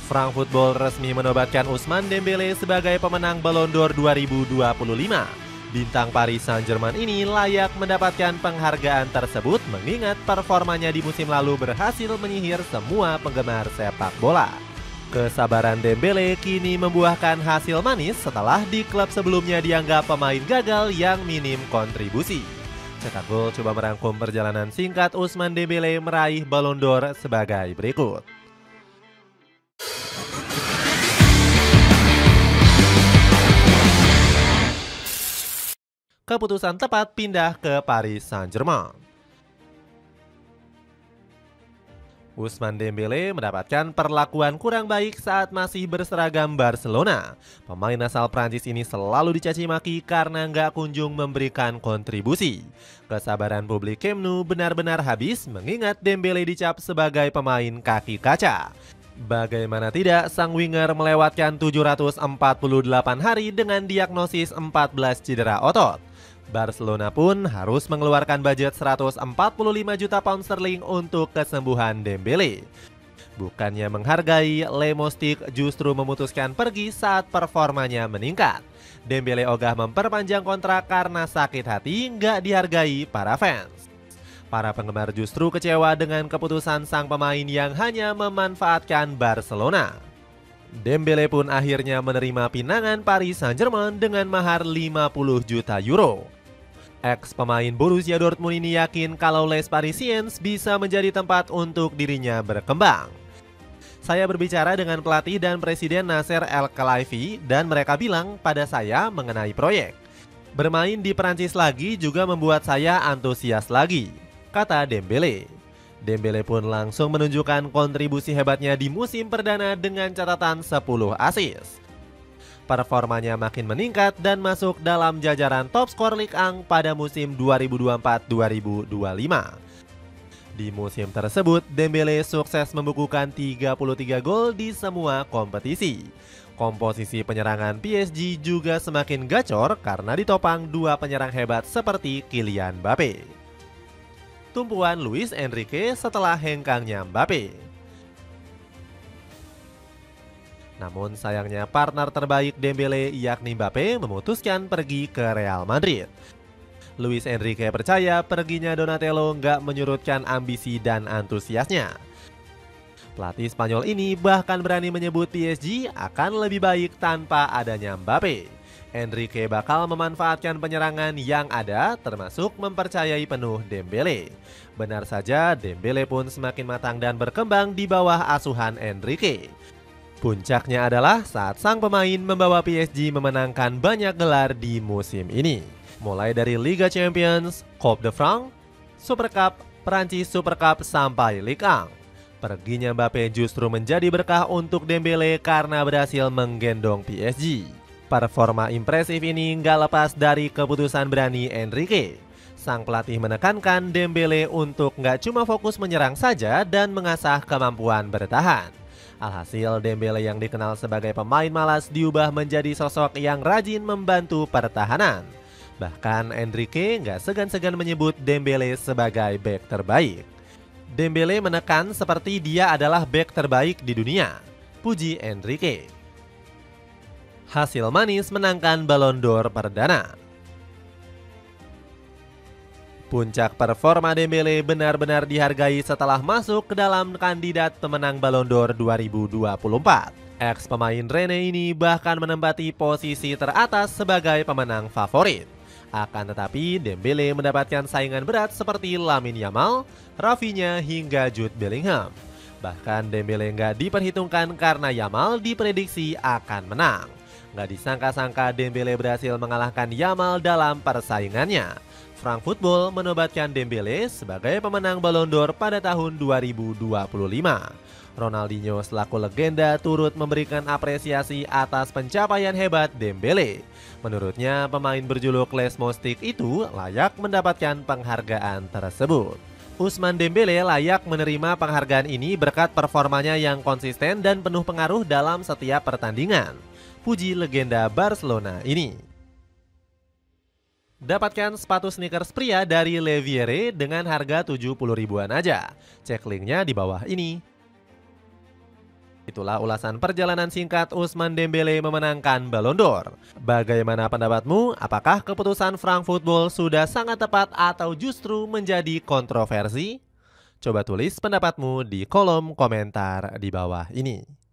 Frankfurt resmi menobatkan Ousmane Dembélé sebagai pemenang Ballon d'Or 2025. Bintang Paris Saint-Germain ini layak mendapatkan penghargaan tersebut mengingat performanya di musim lalu berhasil menyihir semua penggemar sepak bola. Kesabaran Dembélé kini membuahkan hasil manis setelah di klub sebelumnya dianggap pemain gagal yang minim kontribusi. Cetak Gol coba merangkum perjalanan singkat Ousmane Dembélé meraih Ballon d'Or sebagai berikut. Keputusan tepat pindah ke Paris Saint-Germain. Ousmane Dembélé mendapatkan perlakuan kurang baik saat masih berseragam Barcelona. Pemain asal Prancis ini selalu dicaci maki karena nggak kunjung memberikan kontribusi. Kesabaran publik Camp Nou benar-benar habis mengingat Dembélé dicap sebagai pemain kaki kaca. Bagaimana tidak, sang winger melewatkan 748 hari dengan diagnosis 14 cedera otot. Barcelona pun harus mengeluarkan budget 145 juta pound sterling untuk kesembuhan Dembélé. Bukannya menghargai, Le Moustique justru memutuskan pergi saat performanya meningkat. Dembélé ogah memperpanjang kontrak karena sakit hati nggak dihargai para fans. Para penggemar justru kecewa dengan keputusan sang pemain yang hanya memanfaatkan Barcelona. Dembélé pun akhirnya menerima pinangan Paris Saint-Germain dengan mahar 50 juta euro. Ex-pemain Borussia Dortmund ini yakin kalau Les Parisiens bisa menjadi tempat untuk dirinya berkembang. Saya berbicara dengan pelatih dan presiden Nasser El Khelaifi dan mereka bilang pada saya mengenai proyek. Bermain di Perancis lagi juga membuat saya antusias lagi, kata Dembélé. Dembélé pun langsung menunjukkan kontribusi hebatnya di musim perdana dengan catatan 10 assist. Performanya makin meningkat dan masuk dalam jajaran top skor Ligue 1 pada musim 2024-2025. Di musim tersebut, Dembélé sukses membukukan 33 gol di semua kompetisi. Komposisi penyerangan PSG juga semakin gacor karena ditopang dua penyerang hebat seperti Kylian Mbappé. Tumpuan Luis Enrique setelah hengkangnya Mbappé. Namun sayangnya partner terbaik Dembélé yakni Mbappé memutuskan pergi ke Real Madrid. Luis Enrique percaya perginya Donatello nggak menyurutkan ambisi dan antusiasnya. Pelatih Spanyol ini bahkan berani menyebut PSG akan lebih baik tanpa adanya Mbappé. Enrique bakal memanfaatkan penyerangan yang ada termasuk mempercayai penuh Dembélé. Benar saja Dembélé pun semakin matang dan berkembang di bawah asuhan Enrique. Puncaknya adalah saat sang pemain membawa PSG memenangkan banyak gelar di musim ini. Mulai dari Liga Champions, Coupe de France, Super Cup, Prancis Super Cup sampai Ligue 1. Perginya Mbappé justru menjadi berkah untuk Dembélé karena berhasil menggendong PSG. Performa impresif ini nggak lepas dari keputusan berani Enrique. Sang pelatih menekankan Dembélé untuk nggak cuma fokus menyerang saja dan mengasah kemampuan bertahan. Alhasil Dembélé yang dikenal sebagai pemain malas diubah menjadi sosok yang rajin membantu pertahanan. Bahkan Enrique nggak segan-segan menyebut Dembélé sebagai bek terbaik. Dembélé menekan seperti dia adalah bek terbaik di dunia, puji Enrique. Hasil manis menangkan Ballon d'Or perdana. Puncak performa Dembélé benar-benar dihargai setelah masuk ke dalam kandidat pemenang Ballon d'Or 2024. Ex-pemain Rennes ini bahkan menempati posisi teratas sebagai pemenang favorit. Akan tetapi Dembélé mendapatkan saingan berat seperti Lamine Yamal, Rafinha hingga Jude Bellingham. Bahkan Dembélé nggak diperhitungkan karena Yamal diprediksi akan menang. Nggak disangka-sangka Dembélé berhasil mengalahkan Yamal dalam persaingannya. Frankfurt menobatkan Dembélé sebagai pemenang Ballon d'Or pada tahun 2025. Ronaldinho selaku legenda turut memberikan apresiasi atas pencapaian hebat Dembélé. Menurutnya, pemain berjuluk Les Moustique itu layak mendapatkan penghargaan tersebut. Ousmane Dembélé layak menerima penghargaan ini berkat performanya yang konsisten dan penuh pengaruh dalam setiap pertandingan. Puji legenda Barcelona ini. Dapatkan sepatu sneakers pria dari Le Viere dengan harga 70 ribuan aja. Cek linknya di bawah ini. Itulah ulasan perjalanan singkat Ousmane Dembele memenangkan Ballon d'Or. Bagaimana pendapatmu? Apakah keputusan Frank Football sudah sangat tepat atau justru menjadi kontroversi? Coba tulis pendapatmu di kolom komentar di bawah ini.